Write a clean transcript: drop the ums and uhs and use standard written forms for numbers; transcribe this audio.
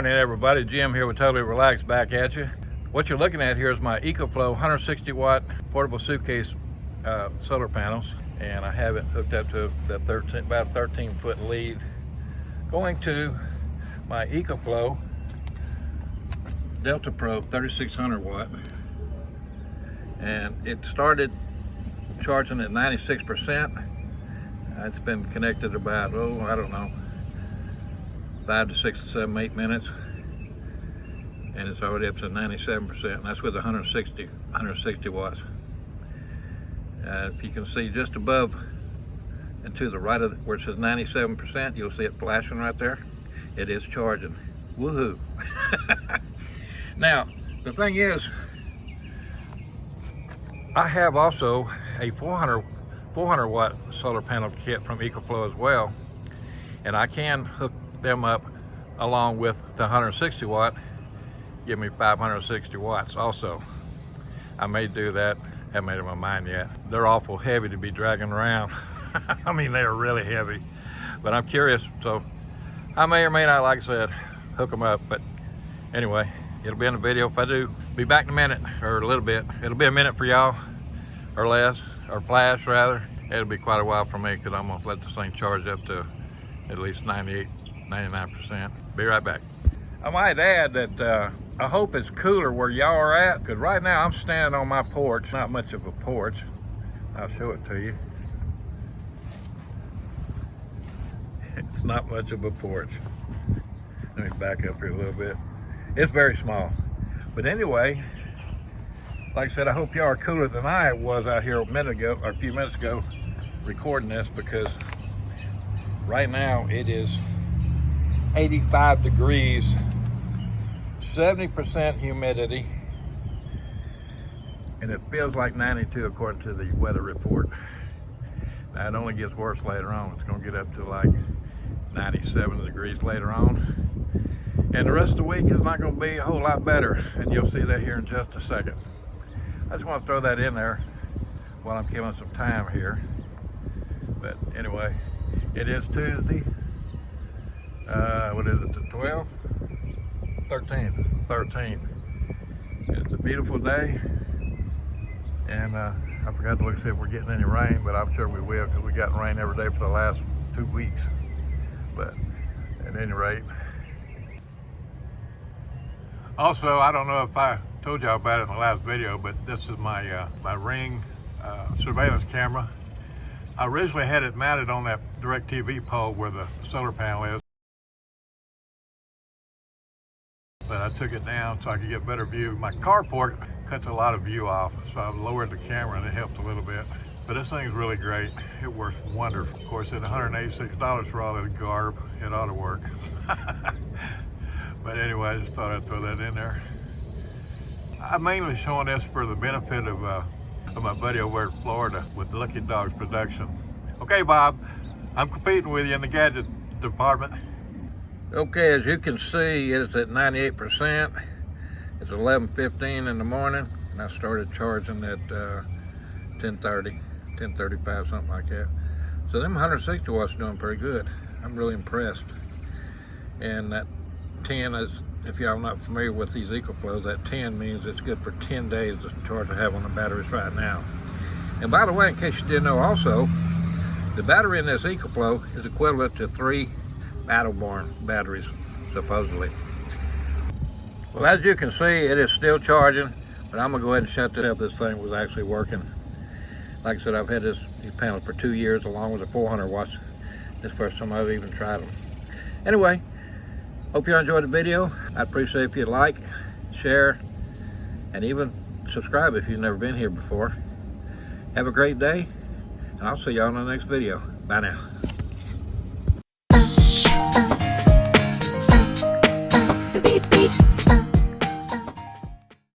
morning, everybody. Jim here with Totally Relaxed back at you. What you're looking at here is my EcoFlow 160 watt portable suitcase solar panels, and I have it hooked up to the about 13-foot lead going to my EcoFlow Delta Pro 3600 watt, and it started charging at 96%. It's been connected about, I don't know, 5 to 6 to 7, 8 minutes, and it's already up to 97%, and that's with 160 watts. If you can see just above and to the right of where it says 97%, you'll see it flashing right there. It is charging. Woohoo! Now, the thing is, I have also a 400 watt solar panel kit from EcoFlow as well, and I can hook them up along with the 160 watt, give me 560 watts also. I may do that, haven't made up my mind yet. They're awful heavy to be dragging around. I mean, they're really heavy, but I'm curious, so I may or may not, like I said, hook them up. But anyway, it'll be in the video if I do. Be back in a minute, or a little bit. It'll be a minute for y'all, or less, or flash rather. It'll be quite a while for me because I'm gonna let this thing charge up to at least 99%. Be right back. I might add that I hope it's cooler where y'all are at, because right now I'm standing on my porch. Not much of a porch. I'll show it to you. It's not much of a porch. Let me back up here a little bit. It's very small. But anyway, like I said, I hope y'all are cooler than I was out here a minute ago, or a few minutes ago, recording this, because right now it is 85 degrees, 70% humidity, and it feels like 92 according to the weather report. Now, it only gets worse later on. It's going to get up to like 97 degrees later on. And the rest of the week is not going to be a whole lot better, and you'll see that here in just a second. I just want to throw that in there while I'm killing some time here. But anyway, it is Tuesday. What is it, the 12th? 13th, it's the 13th. It's a beautiful day. And I forgot to look and see if we're getting any rain, but I'm sure we will, because we got rain every day for the last 2 weeks. But at any rate. Also, I don't know if I told y'all about it in the last video, but this is my my Ring surveillance camera. I originally had it mounted on that DirecTV pole where the solar panel is, but I took it down so I could get a better view. My carport cuts a lot of view off, so I lowered the camera and it helped a little bit. But this thing is really great. It works wonderful. Of course, at $186 for all the garb, it ought to work. But anyway, I just thought I'd throw that in there. I'm mainly showing this for the benefit of my buddy over in Florida with Lucky Dogs Production. Okay, Bob, I'm competing with you in the gadget department. Okay, as you can see, it's at 98%. It's 11:15 in the morning, and I started charging at 10:30, 10:35, something like that. So them 160 watts doing pretty good. I'm really impressed. And that 10 is, if y'all not familiar with these EcoFlows, that 10 means it's good for 10 days the charge I have on the batteries right now. And by the way, in case you didn't know also, the battery in this EcoFlow is equivalent to 3 Battleborn batteries, supposedly. Well, as you can see, it is still charging, but I'm gonna go ahead and shut this up. This thing was actually working. Like I said, I've had these panels for 2 years along with the 400 watts. This is the first time I've even tried them. Anyway, hope you enjoyed the video. I'd appreciate if you'd like, share, and even subscribe if you've never been here before. Have a great day, and I'll see y'all in the next video. Bye now.